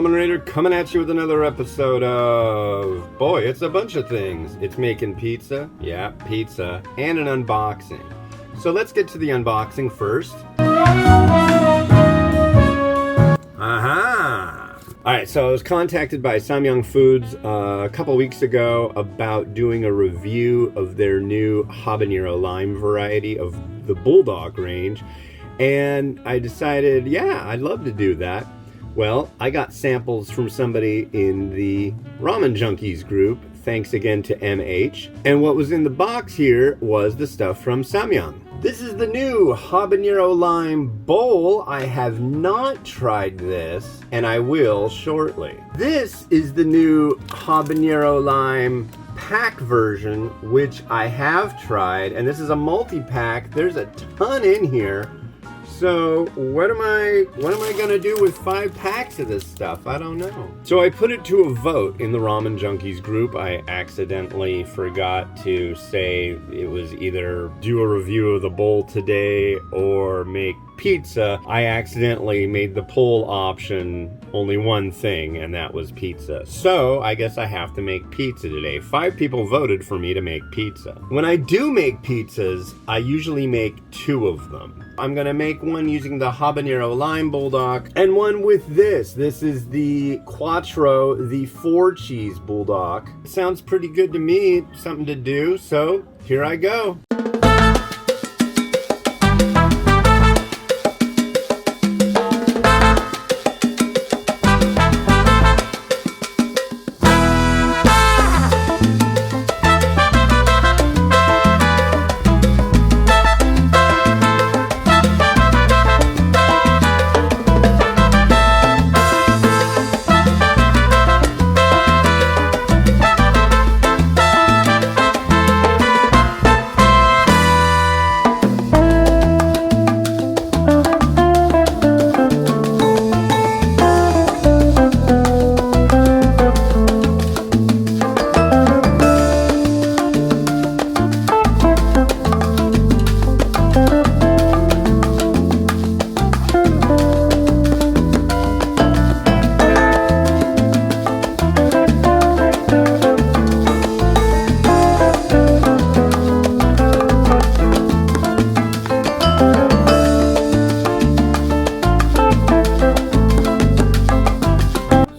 Ramen Raider coming at you with another episode of, boy, it's a bunch of things. It's making pizza, yeah, pizza, and an unboxing. So let's get to the unboxing first. Alright, so I was contacted by Samyang Foods a couple weeks ago about doing a review of their new habanero lime variety of the Buldak range. And I decided, yeah, I'd love to do that. Well, I got samples from somebody in the Ramen Junkies group, thanks again to MH. And what was in the box here was the stuff from Samyang. This is the new habanero lime bowl. I have not tried this, and I will shortly. This is the new habanero lime pack version, which I have tried, and this is a multi-pack. There's a ton in here. So what am I gonna do with 5 packs of this stuff? I don't know. So I put it to a vote in the Ramen Junkies group. I accidentally forgot to say it was either do a review of the bowl today or make pizza. I accidentally made the poll option only one thing, and that was pizza. So I guess I have to make pizza today. 5 people voted for me to make pizza. When I do make pizzas, I usually make 2 of them. I'm gonna make one using the habanero lime Buldak and one with this. This is the Quattro, the 4-cheese Buldak. Sounds pretty good to me, something to do, so here I go.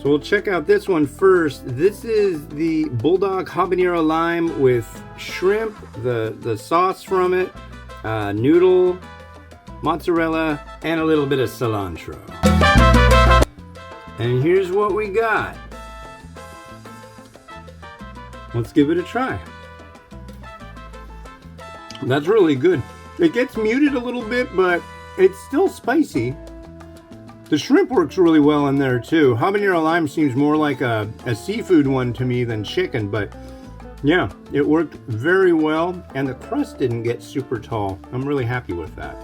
We'll check out this one first. This is the Buldak Habanero lime with shrimp, the sauce from it, noodle, mozzarella, and a little bit of cilantro. And here's what we got. Let's give it a try. That's really good. It gets muted a little bit, but it's still spicy. The shrimp works really well in there too. Habanero lime seems more like a seafood one to me than chicken, but yeah, it worked very well, and the crust didn't get super tall. I'm really happy with that.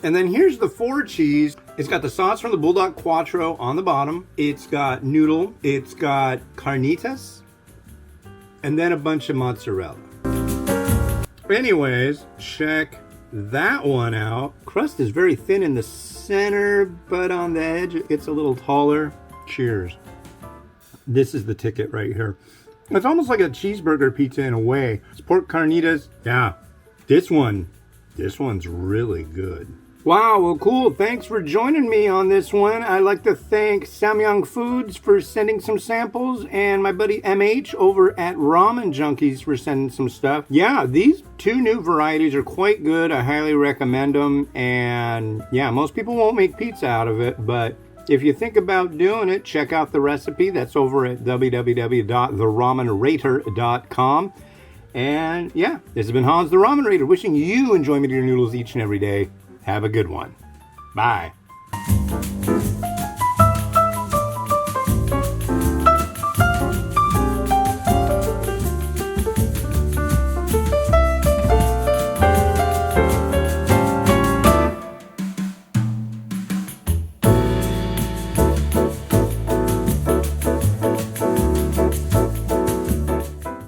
And then here's the 4-cheese. It's got the sauce from the Buldak Quattro on the bottom. It's got noodle. It's got carnitas. And then a bunch of mozzarella. Anyways, check that one out. Crust is very thin in the center, but on the edge it gets a little taller. Cheers. This is the ticket right here. It's almost like a cheeseburger pizza in a way. It's pork carnitas. Yeah, this one's really good. Wow, well, cool. Thanks for joining me on this one. I'd like to thank Samyang Foods for sending some samples and my buddy MH over at Ramen Junkies for sending some stuff. Yeah, these two new varieties are quite good. I highly recommend them. And yeah, most people won't make pizza out of it, but if you think about doing it, check out the recipe. That's over at www.theramenrater.com. And yeah, this has been Hans the Ramen Rater, wishing you enjoyment of your noodles each and every day. Have a good one. Bye.